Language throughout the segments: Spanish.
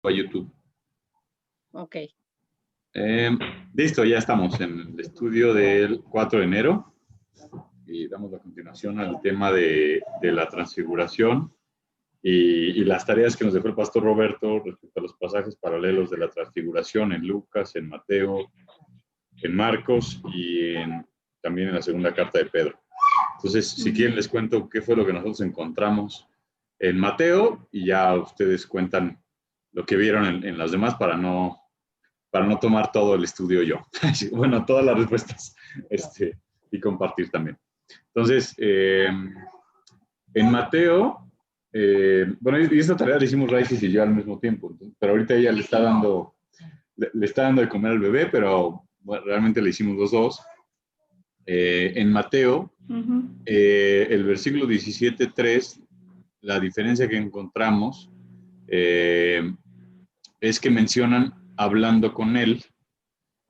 a YouTube. Ok. Listo, ya estamos en el estudio del 4 de enero y damos la continuación al tema de la transfiguración y las tareas que nos dejó el pastor Roberto respecto a los pasajes paralelos de la transfiguración en Lucas, en Mateo, en Marcos y también en la segunda carta de Pedro. Entonces, si quieren, les cuento qué fue lo que nosotros encontramos en Mateo y ya ustedes cuentan lo que vieron en las demás para no tomar todo el estudio yo. Bueno, todas las respuestas y compartir también. Entonces, en Mateo, bueno, y esta tarea la hicimos Raisis y yo al mismo tiempo, pero ahorita ella le está dando de comer al bebé, pero bueno, realmente le hicimos los dos. En Mateo, el versículo 17:3, la diferencia que encontramos es que mencionan hablando con él,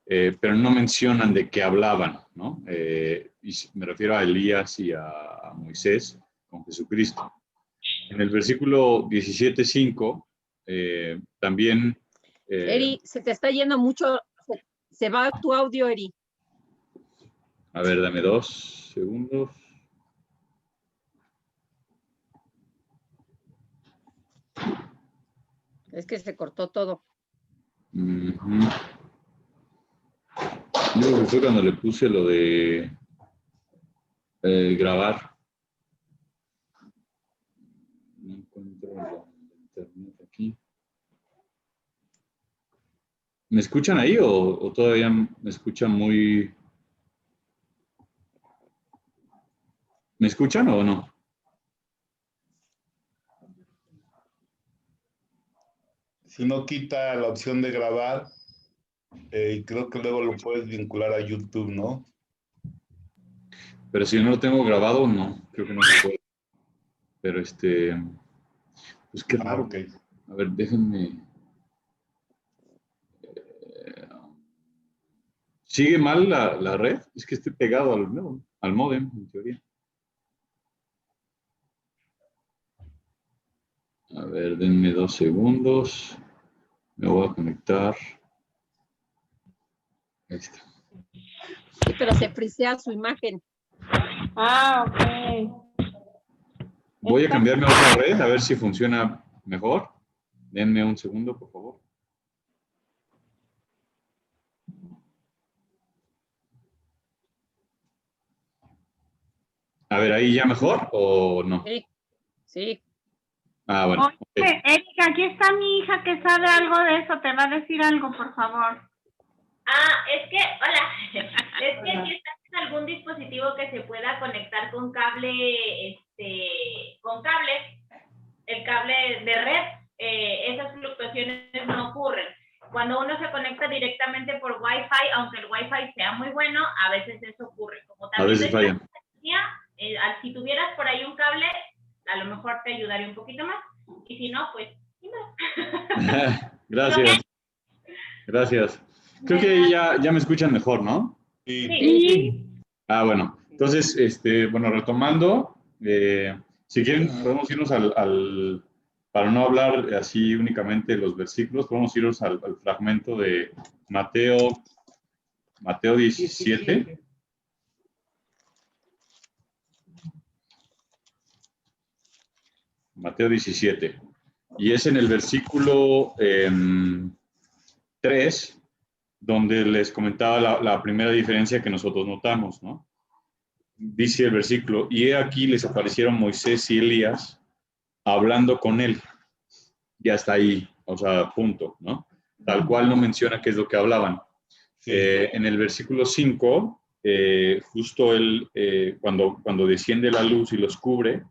pero no mencionan de qué hablaban, ¿no? Y me refiero a Elías y a Moisés con Jesucristo. En el versículo 17:5, también... Eri, se te está yendo mucho, se va tu audio, Eri. A ver, dame 2 segundos. Es que se cortó todo. Yo creo que fue cuando le puse lo de grabar. No encuentro la internet aquí. ¿Me escuchan ahí o todavía me escuchan muy... ¿Me escuchan o no? Si no quita la opción de grabar, y creo que luego lo puedes vincular a YouTube, ¿no? Pero si no lo tengo grabado, no, creo que no se puede. Pero pues qué raro. Ok. A ver, déjenme... ¿Sigue mal la red? Es que estoy pegado al módem, en teoría. A ver, denme 2 segundos. Me voy a conectar. Ahí está. Sí, pero se frisea su imagen. Ah, ok. Voy a cambiarme a otra red a ver si funciona mejor. Denme un segundo, por favor. A ver, ¿ahí ya mejor o no? Sí, sí. Ah, bueno. Oye, Okay. Erika, aquí está mi hija que sabe algo de eso. Te va a decir algo, por favor. Hola, es que si estás en algún dispositivo que se pueda conectar con cable, el cable de red, esas fluctuaciones no ocurren. Cuando uno se conecta directamente por Wi-Fi, aunque el Wi-Fi sea muy bueno, a veces eso ocurre. Como también A veces falla. Si tuvieras por ahí un cable, a lo mejor te ayudaría un poquito más. Y si no, pues, sin más. Gracias. Gracias. Creo que ya me escuchan mejor, ¿no? Sí. Ah, bueno. Entonces, bueno, retomando, si quieren, podemos irnos para no hablar así únicamente de los versículos, podemos irnos al fragmento de Mateo 17. Mateo 17. Y es en el versículo 3, donde les comentaba la primera diferencia que nosotros notamos, ¿no? Dice el versículo, y he aquí les aparecieron Moisés y Elías hablando con él. Y hasta ahí, o sea, punto, ¿no? Tal cual no menciona qué es lo que hablaban. Sí. En el versículo 5, justo él, cuando desciende la luz y los cubre,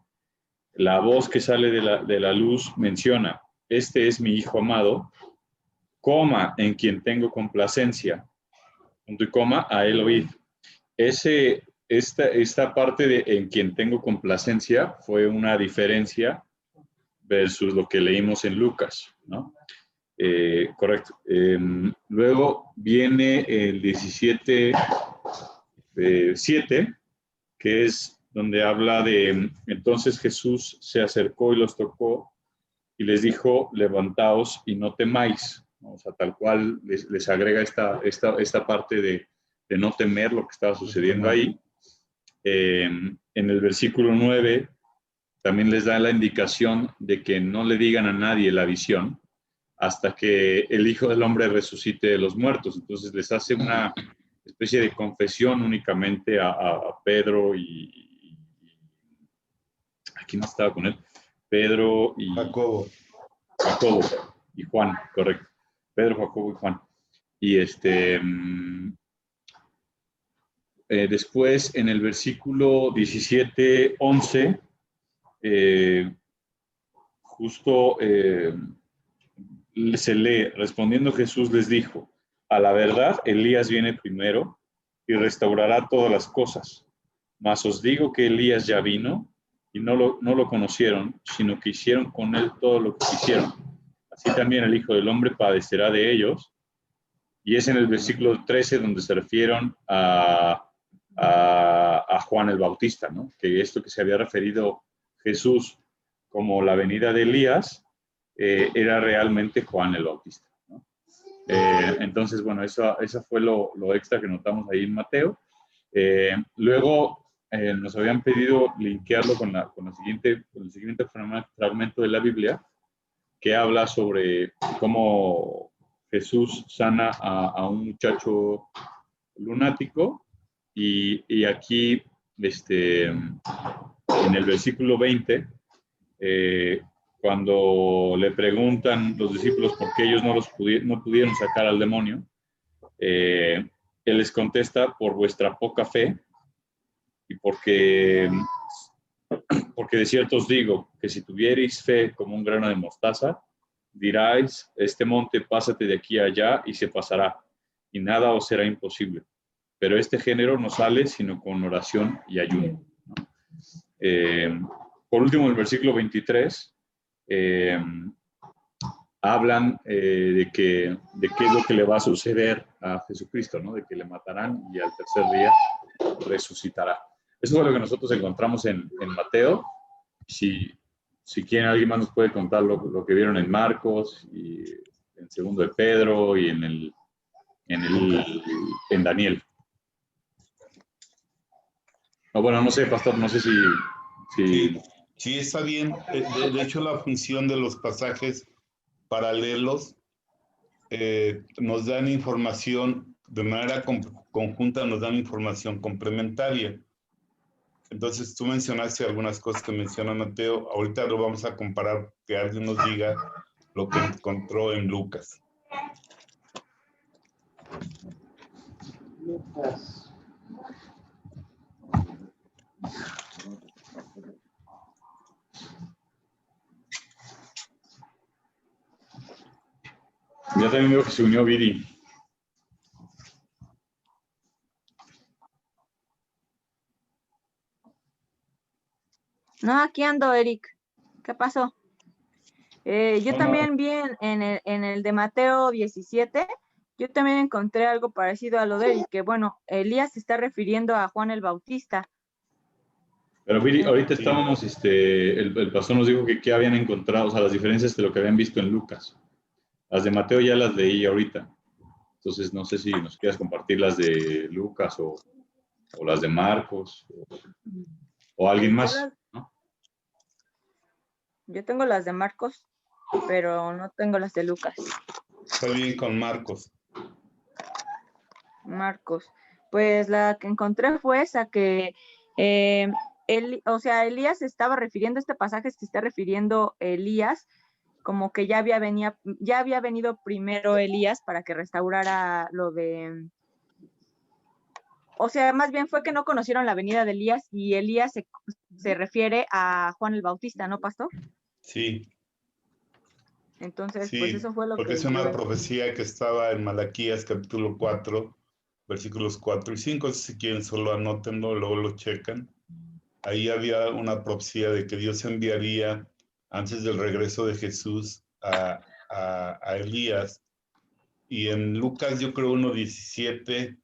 la voz que sale de la luz menciona, este es mi hijo amado, coma, en quien tengo complacencia, punto y coma, a él oíd. Esta parte de en quien tengo complacencia fue una diferencia versus lo que leímos en Lucas, ¿no? Correcto. Luego viene el 17:7, que es donde habla de, entonces Jesús se acercó y los tocó y les dijo, levantaos y no temáis, ¿no? O sea, tal cual les agrega esta parte de no temer lo que estaba sucediendo ahí. En el versículo 9 también les da la indicación de que no le digan a nadie la visión hasta que el Hijo del Hombre resucite de los muertos. Entonces les hace una especie de confesión únicamente a Pedro y ¿quién estaba con él? Pedro y Jacobo. Jacobo y Juan, correcto. Pedro, Jacobo y Juan. Y después en el versículo 17, 11, justo se lee, respondiendo Jesús les dijo, a la verdad Elías viene primero y restaurará todas las cosas, mas os digo que Elías ya vino y no lo conocieron, sino que hicieron con él todo lo que quisieron. Así también el Hijo del Hombre padecerá de ellos. Y es en el versículo 13 donde se refieren a Juan el Bautista, ¿no? Que esto que se había referido Jesús como la venida de Elías, era realmente Juan el Bautista, ¿no? Entonces, bueno, eso fue lo extra que notamos ahí en Mateo. Luego nos habían pedido linkearlo con el siguiente fragmento de la Biblia, que habla sobre cómo Jesús sana a un muchacho lunático, y aquí en el versículo 20, cuando le preguntan los discípulos por qué ellos no pudieron sacar al demonio, él les contesta, por vuestra poca fe, y porque de cierto os digo que si tuvierais fe como un grano de mostaza, diráis, este monte, pásate de aquí a allá, y se pasará, y nada os será imposible. Pero este género no sale sino con oración y ayuno, ¿no? Por último, el versículo 23, hablan de qué es lo que le va a suceder a Jesucristo, ¿no? De que le matarán y al tercer día resucitará. Eso fue lo que nosotros encontramos en Mateo. Si quieren, alguien más nos puede contar lo que vieron en Marcos, y en segundo de Pedro, y en Daniel. No, bueno, no sé, pastor, no sé si... Sí, está bien. De hecho, la función de los pasajes paralelos nos dan información, de manera conjunta nos dan información complementaria. Entonces, tú mencionaste algunas cosas que menciona Mateo. Ahorita lo vamos a comparar, que alguien nos diga lo que encontró en Lucas. Ya también veo que se unió Viri. No, aquí ando, Eric. ¿Qué pasó? Yo también vi en el de Mateo 17, yo también encontré algo parecido a lo de Eric, que bueno, Elías se está refiriendo a Juan el Bautista. Pero Viri, ahorita estábamos, el pastor nos dijo que habían encontrado, o sea, las diferencias de lo que habían visto en Lucas. Las de Mateo ya las leí ahorita. Entonces, no sé si nos quieras compartir las de Lucas o las de Marcos o alguien más, ¿no? Yo tengo las de Marcos, pero no tengo las de Lucas. Está bien con Marcos. Marcos. Pues la que encontré fue esa que, Elías se estaba refiriendo, este pasaje se está refiriendo a Elías, como que ya había venido primero Elías para que restaurara lo de... O sea, más bien fue que no conocieron la venida de Elías, y Elías se refiere a Juan el Bautista, ¿no, pastor? Sí. Entonces, Sí, pues eso fue lo porque que es una yo... profecía que estaba en Malaquías capítulo 4, versículos 4 y 5. Si quieren, solo anótenlo, luego lo checan. Ahí había una profecía de que Dios enviaría antes del regreso de Jesús a Elías. Y en Lucas, yo creo 1:17,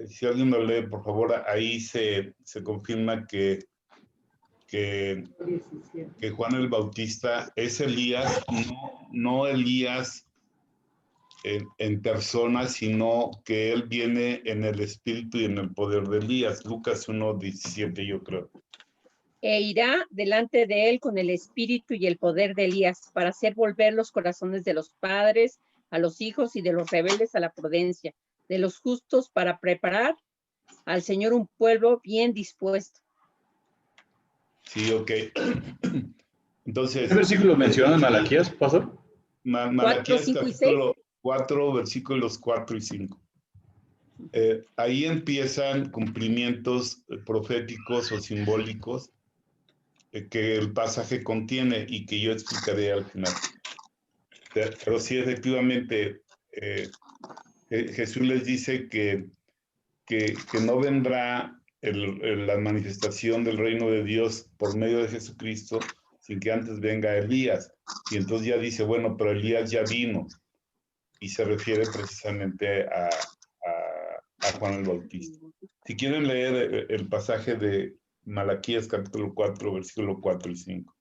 si alguien lo lee, por favor, ahí se confirma que que Juan el Bautista es Elías, no Elías en persona, sino que él viene en el espíritu y en el poder de Elías. Lucas 1:17, yo creo. E irá delante de él con el espíritu y el poder de Elías, para hacer volver los corazones de los padres a los hijos y de los rebeldes a la prudencia, de los justos para preparar al Señor un pueblo bien dispuesto. Sí, ok. Entonces, ¿Qué versículo menciona en Malaquías, pastor? Malaquías 4, 5 y 6. capítulo 4, versículos 4 y 5. Ahí empiezan cumplimientos proféticos o simbólicos que el pasaje contiene y que yo explicaré al final. Pero sí, efectivamente, Jesús les dice que no vendrá la manifestación del reino de Dios por medio de Jesucristo sin que antes venga Elías. Y entonces ya dice, bueno, pero Elías ya vino. Y se refiere precisamente a Juan el Bautista. Si quieren leer el pasaje de Malaquías capítulo 4, versículo 4 y 5.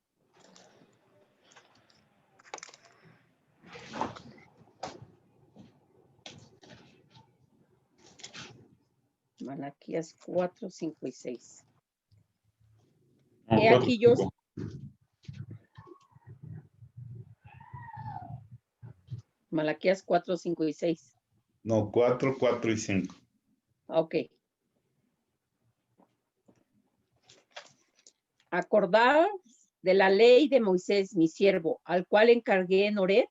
Malaquías 4, 5 y 6. No, He 4, aquí yo, 5. Malaquías 4, 5 y 6. No, 4, 4 y 5. Ok. Acordaos de la ley de Moisés, mi siervo, al cual encargué en Horeb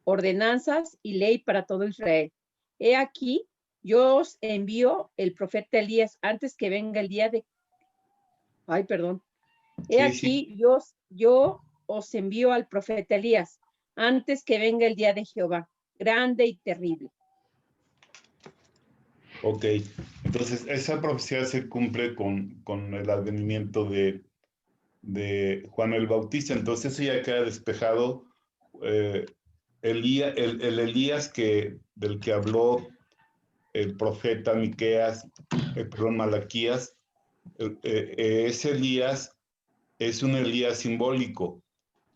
ordenanzas y ley para todo Israel. He aquí, yo os envío el profeta Elías antes que venga el día de... Ay, perdón. He aquí, yo os envío al profeta Elías antes que venga el día de Jehová, grande y terrible. Ok, entonces esa profecía se cumple con el advenimiento de Juan el Bautista. Entonces eso ya queda despejado. El Elías del que habló el profeta Malaquías, ese Elías es un Elías simbólico.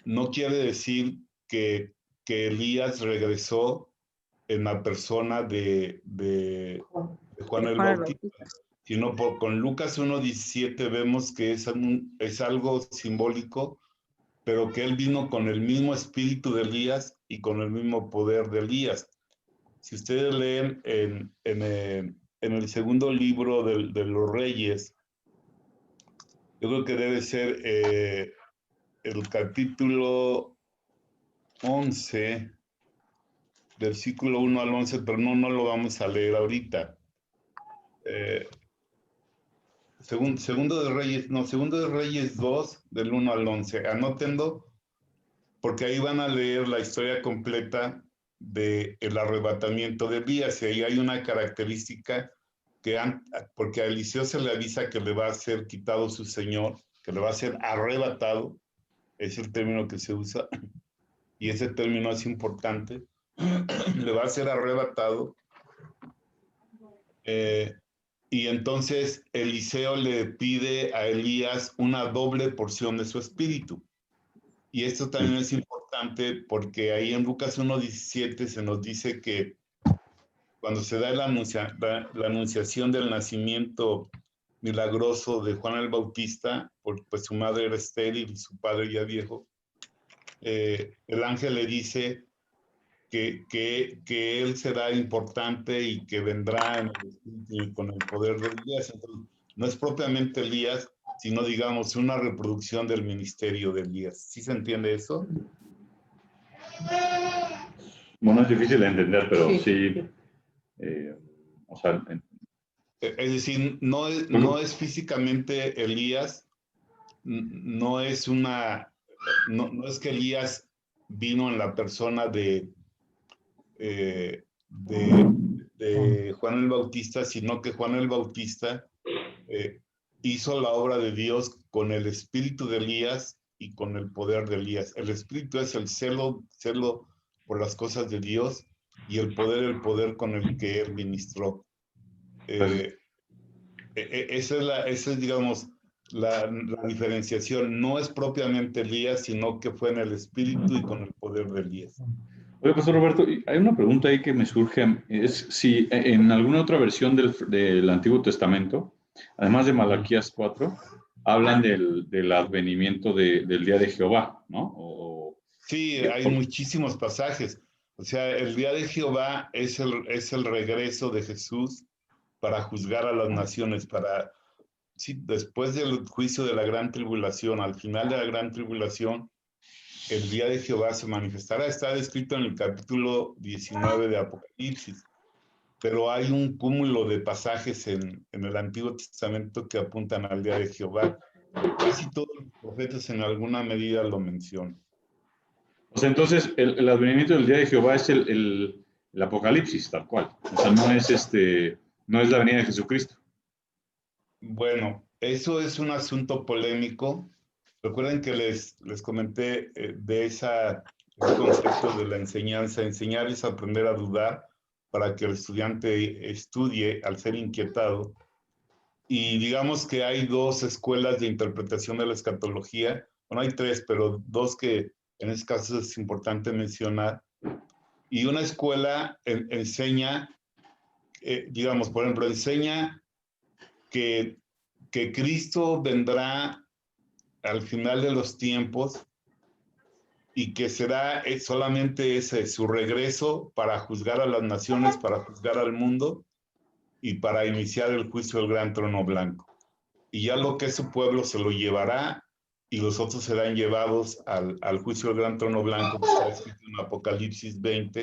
No quiere decir que Elías regresó en la persona de Juan el Bautista, sino con Lucas 1:17 vemos que es algo simbólico, pero que él vino con el mismo espíritu de Elías y con el mismo poder de Elías. Si ustedes leen en el segundo libro de los Reyes, yo creo que debe ser el capítulo 11, versículo 1 al 11, pero no lo vamos a leer ahorita. Segundo de Reyes 2, del 1 al 11. Anótenlo, porque ahí van a leer la historia completa del arrebatamiento de Elías. Y ahí hay una característica porque a Eliseo se le avisa que le va a ser quitado su señor, que le va a ser arrebatado, es el término que se usa, y ese término es importante, le va a ser arrebatado. Y entonces Eliseo le pide a Elías una doble porción de su espíritu. Y esto también es importante porque ahí en Lucas 1:17 se nos dice que cuando se da la anunciación del nacimiento milagroso de Juan el Bautista, pues su madre era estéril y su padre ya viejo, el ángel le dice que él será importante y que vendrá en el espíritu y con el poder de Elías. Entonces, no es propiamente Elías, sino, digamos, una reproducción del ministerio de Elías. ¿Sí se entiende eso? Bueno, es difícil de entender, pero sí. O sea, Es decir, no es físicamente Elías, no es que Elías vino en la persona de Juan el Bautista, sino que Juan el Bautista hizo la obra de Dios con el espíritu de Elías y con el poder de Elías. El espíritu es el celo por las cosas de Dios, y el poder con el que él ministró. Esa es, digamos, la diferenciación. No es propiamente Elías, sino que fue en el espíritu y con el poder de Elías. Oye, Pastor Roberto, hay una pregunta ahí que me surge, es si en alguna otra versión del Antiguo Testamento, además de Malaquías 4, hablan del advenimiento del día de Jehová, ¿no? Sí, hay muchísimos pasajes. O sea, el día de Jehová es el regreso de Jesús para juzgar a las naciones, sí, después del juicio de la gran tribulación, al final de la gran tribulación, el día de Jehová se manifestará. Está descrito en el capítulo 19 de Apocalipsis, pero hay un cúmulo de pasajes en el Antiguo Testamento que apuntan al día de Jehová. Casi todos los profetas en alguna medida lo mencionan. O sea, entonces el advenimiento del día de Jehová es el Apocalipsis, tal cual. O sea, no es la venida de Jesucristo. Bueno, eso es un asunto polémico. Recuerden que les comenté de ese concepto de la enseñanza. Enseñar es aprender a dudar para que el estudiante estudie al ser inquietado. Y digamos que hay dos escuelas de interpretación de la escatología. Bueno, hay tres, pero dos que en este caso es importante mencionar. Y una escuela enseña, digamos, por ejemplo, enseña que Cristo vendrá al final de los tiempos y que será solamente ese su regreso para juzgar a las naciones, para juzgar al mundo y para iniciar el juicio del gran trono blanco. Y ya lo que es su pueblo se lo llevará y los otros serán llevados al juicio del gran trono blanco, que está escrito en Apocalipsis 20,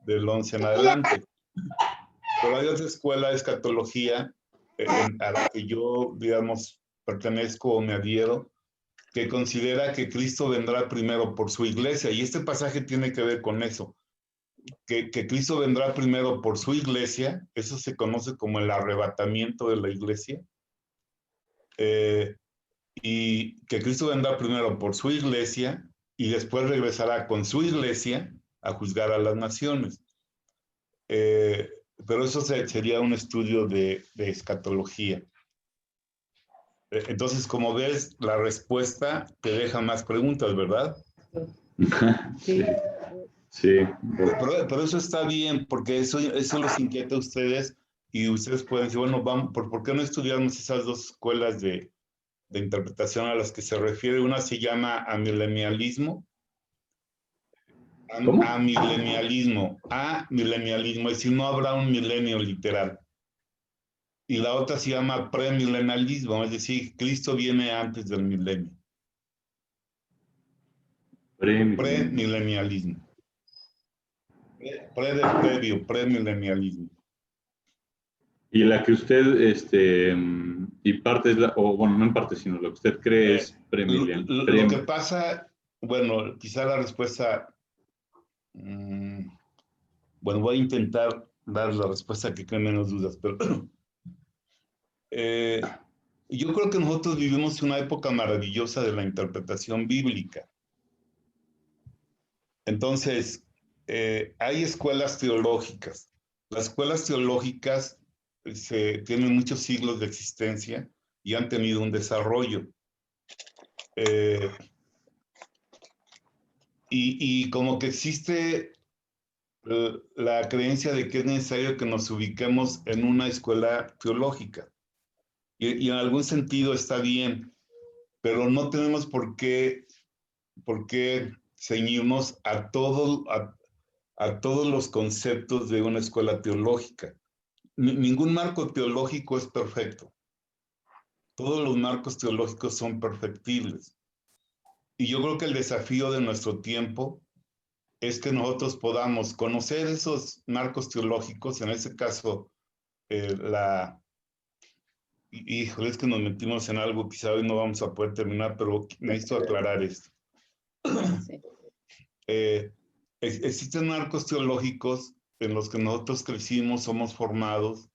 del 11 en adelante. Pero hay otra escuela de escatología a la que yo, digamos, pertenezco o me adhiero, que considera que Cristo vendrá primero por su iglesia. Y este pasaje tiene que ver con eso, que Cristo vendrá primero por su iglesia. Eso se conoce como el arrebatamiento de la iglesia. Y que Cristo vendrá primero por su iglesia y después regresará con su iglesia a juzgar a las naciones. Pero eso sería un estudio de escatología. Entonces, como ves, la respuesta te deja más preguntas, ¿verdad? Sí. Sí. Pero eso está bien, porque eso los inquieta a ustedes y ustedes pueden decir, bueno, vamos, ¿por qué no estudiamos esas dos escuelas de interpretación a las que se refiere? Una se llama amilenialismo. ¿Cómo? Amilenialismo, es decir, no habrá un milenio literal. Y la otra se llama premilenialismo, es decir, Cristo viene antes del milenio. Premilenialismo. Premilenialismo. Y la que usted, y parte es o bueno, no en parte, sino lo que usted cree es premilenial. Lo que pasa, bueno, quizá la respuesta, bueno, voy a intentar dar la respuesta que cree menos dudas, pero yo creo que nosotros vivimos una época maravillosa de la interpretación bíblica. Entonces, hay escuelas teológicas. Las escuelas teológicas tienen muchos siglos de existencia y han tenido un desarrollo. Y como que existe la creencia de que es necesario que nos ubiquemos en una escuela teológica. Y en algún sentido está bien, pero no tenemos por qué ceñirnos a todos los conceptos de una escuela teológica. Ningún marco teológico es perfecto. Todos los marcos teológicos son perfectibles. Y yo creo que el desafío de nuestro tiempo es que nosotros podamos conocer esos marcos teológicos, en este caso, híjole, es que nos metimos en algo, quizá hoy no vamos a poder terminar, pero necesito aclarar esto. Sí. Existen marcos teológicos en los que nosotros crecimos, somos formados,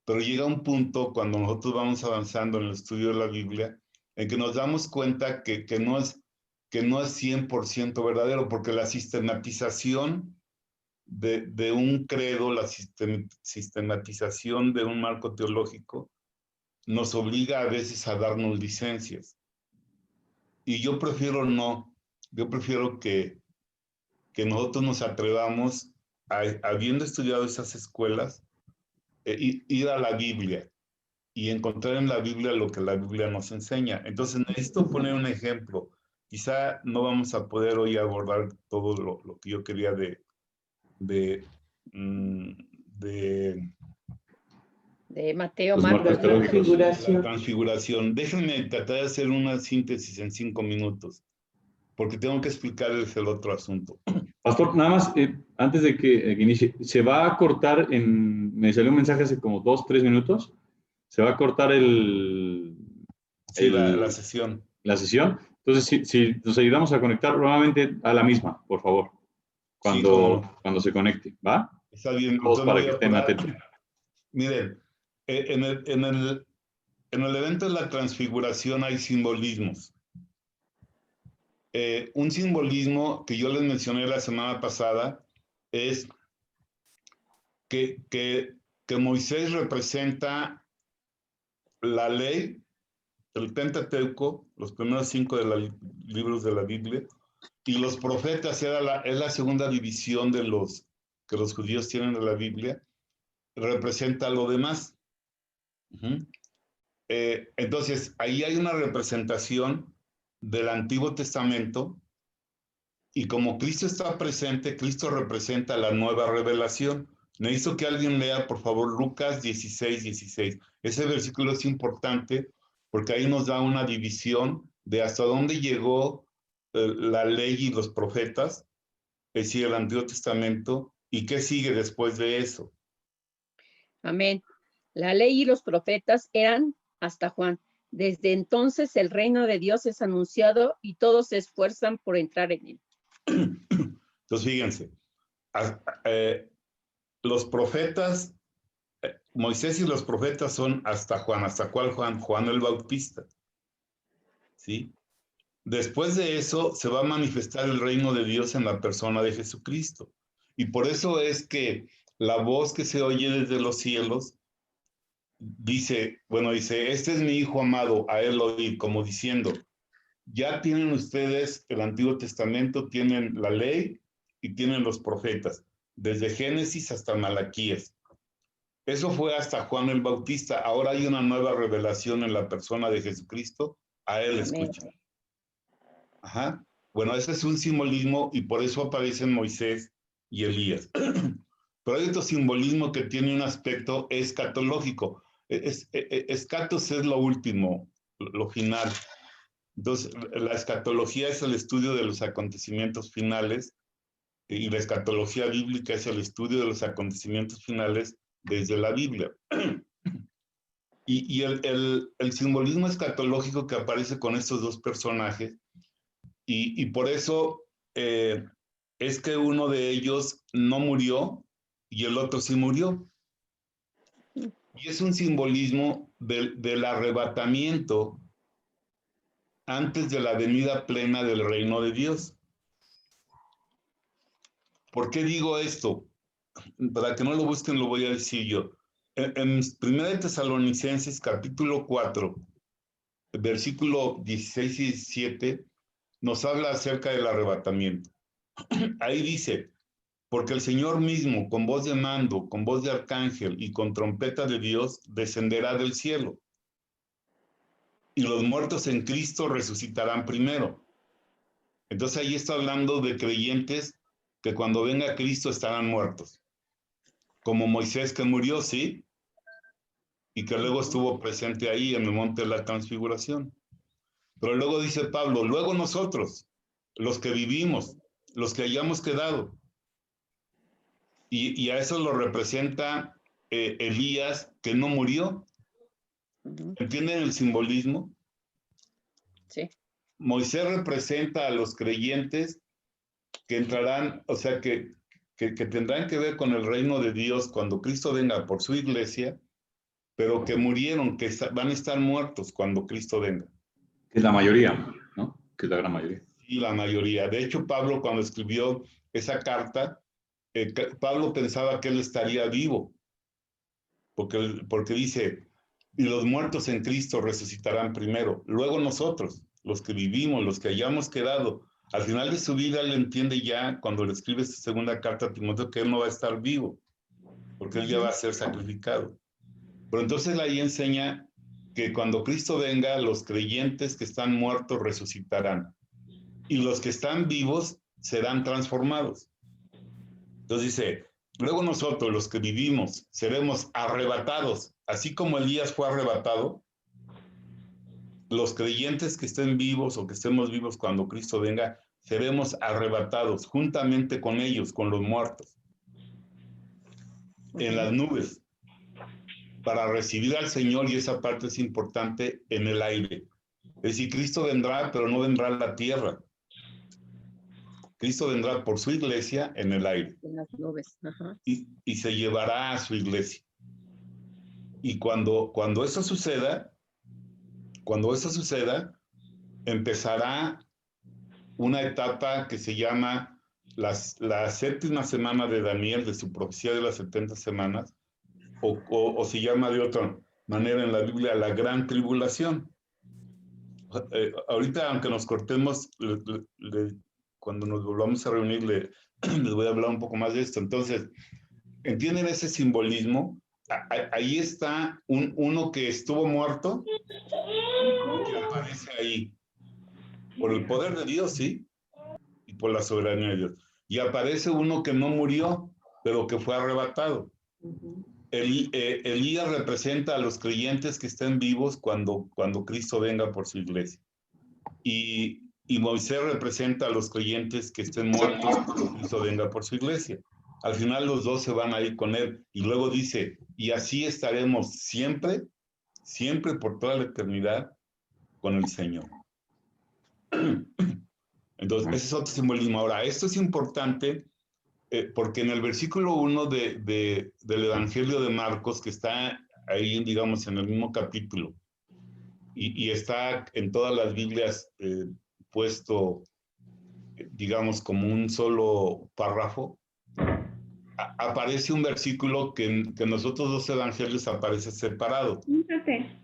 pero llega un punto cuando nosotros vamos avanzando en el estudio de la Biblia, en que nos damos cuenta que no es 100% verdadero, porque la sistematización de un credo, la sistematización de un marco teológico, nos obliga a veces a darnos licencias. Y yo prefiero no, yo prefiero que nosotros nos atrevamos, habiendo estudiado esas escuelas, ir a la Biblia y encontrar en la Biblia lo que la Biblia nos enseña. Entonces necesito poner un ejemplo. Quizá no vamos a poder hoy abordar todo lo que yo quería de Mateo, Los Marcos. marcos teológicos. la transfiguración. Déjenme tratar de hacer una síntesis en 5 minutos, porque tengo que explicarles el otro asunto. Pastor, nada más, antes de que inicie, se va a cortar me salió un mensaje hace como 2, 3 minutos, se va a cortar Sí, la sesión. La sesión. Entonces, si nos ayudamos a conectar nuevamente a la misma, por favor, cuando se conecte, ¿va? Está bien. Todos para que estén atentos. Miren, en el evento de la transfiguración hay simbolismos. Un simbolismo que yo les mencioné la semana pasada es que Moisés representa la ley, el Pentateuco, los primeros 5 de los libros de la Biblia, y los profetas es la segunda división de que los judíos tienen de la Biblia, representa lo demás. Entonces, ahí hay una representación del Antiguo Testamento, y como Cristo está presente, Cristo representa la nueva revelación. Necesito que alguien lea, por favor, Lucas 16:16. Ese versículo es importante porque ahí nos da una división de hasta dónde llegó la ley y los profetas, es decir, el Antiguo Testamento, y qué sigue después de eso. Amén. La ley y los profetas eran hasta Juan. Desde entonces el reino de Dios es anunciado y todos se esfuerzan por entrar en él. Entonces, fíjense, los profetas, Moisés y los profetas son hasta Juan. ¿Hasta cuál Juan? Juan el Bautista. ¿Sí? Después de eso se va a manifestar el reino de Dios en la persona de Jesucristo. Y por eso es que la voz que se oye desde los cielos dice, este es mi hijo amado, a él oíd, como diciendo, ya tienen ustedes el Antiguo Testamento, tienen la ley y tienen los profetas, desde Génesis hasta Malaquías. Eso fue hasta Juan el Bautista. Ahora hay una nueva revelación en la persona de Jesucristo. A él escuchen. Ajá. Bueno, ese es un simbolismo y por eso aparecen Moisés y Elías. Pero hay otro simbolismo que tiene un aspecto escatológico. Escatos es lo último, lo final. Entonces, la escatología es el estudio de los acontecimientos finales y la escatología bíblica es el estudio de los acontecimientos finales desde la Biblia. Y el simbolismo escatológico que aparece con estos dos personajes, y por eso es que uno de ellos no murió y el otro sí murió. Y es un simbolismo del arrebatamiento antes de la venida plena del reino de Dios. ¿Por qué digo esto? Para que no lo busquen, lo voy a decir yo. En 1 Tesalonicenses, capítulo 4, versículo 16 y 17, nos habla acerca del arrebatamiento. Ahí dice, porque el Señor mismo, con voz de mando, con voz de arcángel y con trompeta de Dios, descenderá del cielo. Y los muertos en Cristo resucitarán primero. Entonces ahí está hablando de creyentes que cuando venga Cristo estarán muertos. Como Moisés que murió, ¿sí? Y que luego estuvo presente ahí en el monte de la transfiguración. Pero luego dice Pablo, luego nosotros, los que vivimos, los que hayamos quedado. Y a eso lo representa Elías, que no murió. ¿Entienden el simbolismo? Sí. Moisés representa a los creyentes que entrarán, o sea, que tendrán que ver con el reino de Dios cuando Cristo venga por su iglesia, pero que murieron, que van a estar muertos cuando Cristo venga. Que es la mayoría, ¿no? Que es la gran mayoría. Sí, la mayoría. De hecho, Pablo, cuando escribió esa carta, Pablo pensaba que él estaría vivo, porque dice, y los muertos en Cristo resucitarán primero. Luego nosotros, los que vivimos, los que hayamos quedado. Al final de su vida, él entiende ya, cuando le escribe esta segunda carta a Timoteo, que él no va a estar vivo, porque él ya va a ser sacrificado. Pero entonces ahí enseña que cuando Cristo venga, los creyentes que están muertos resucitarán, y los que están vivos serán transformados. Entonces dice, luego nosotros, los que vivimos, seremos arrebatados, así como Elías fue arrebatado. Los creyentes que estén vivos o que estemos vivos cuando Cristo venga, seremos arrebatados juntamente con ellos, con los muertos, en las nubes, para recibir al Señor, y esa parte es importante, en el aire. Es decir, Cristo vendrá, pero no vendrá a la tierra. Cristo vendrá por su iglesia en el aire. En las nubes. Ajá. Y se llevará a su iglesia. Y cuando eso suceda, empezará una etapa que se llama la séptima semana de Daniel, de su profecía de las 70 semanas, o se llama de otra manera en la Biblia la gran tribulación. Ahorita, aunque nos cortemos, cuando nos volvamos a reunir, les voy a hablar un poco más de esto. Entonces, ¿entienden ese simbolismo? Ahí está uno que estuvo muerto, que aparece ahí, por el poder de Dios, ¿sí? Y por la soberanía de Dios. Y aparece uno que no murió, pero que fue arrebatado. Elías representa a los creyentes que estén vivos cuando Cristo venga por su iglesia. Y Moisés representa a los creyentes que estén muertos cuando Cristo venga por su iglesia. Al final los dos se van a ir con él. Y luego dice, y así estaremos siempre, siempre por toda la eternidad con el Señor. Entonces, ese es otro simbolismo. Ahora, esto es importante porque en el versículo 1 del Evangelio de Marcos, que está ahí, digamos, en el mismo capítulo, y está en todas las Biblias puesto, digamos, como un solo párrafo, aparece un versículo que en los otros dos evangelios aparece separado. Fíjate.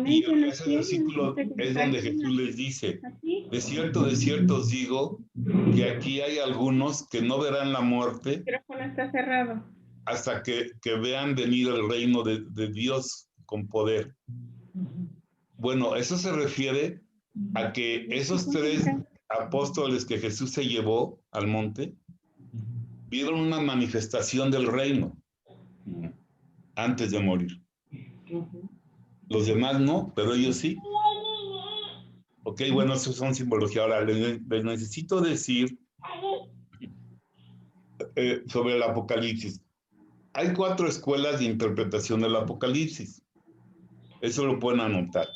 Y ese versículo es donde Jesús les dice, de cierto os digo, que aquí hay algunos que no verán la muerte. El micrófono está cerrado. Hasta que vean venir el reino de Dios con poder. Bueno, eso se refiere a que esos 3 apóstoles que Jesús se llevó al monte vieron una manifestación del reino antes de morir. Los demás no, pero ellos sí. Ok, bueno, eso son simbología. Ahora, les necesito decir sobre el Apocalipsis. Hay 4 escuelas de interpretación del Apocalipsis. Eso lo pueden anotar.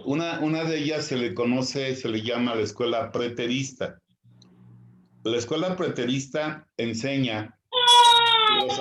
Una de ellas se le llama la escuela preterista. La escuela preterista enseña que los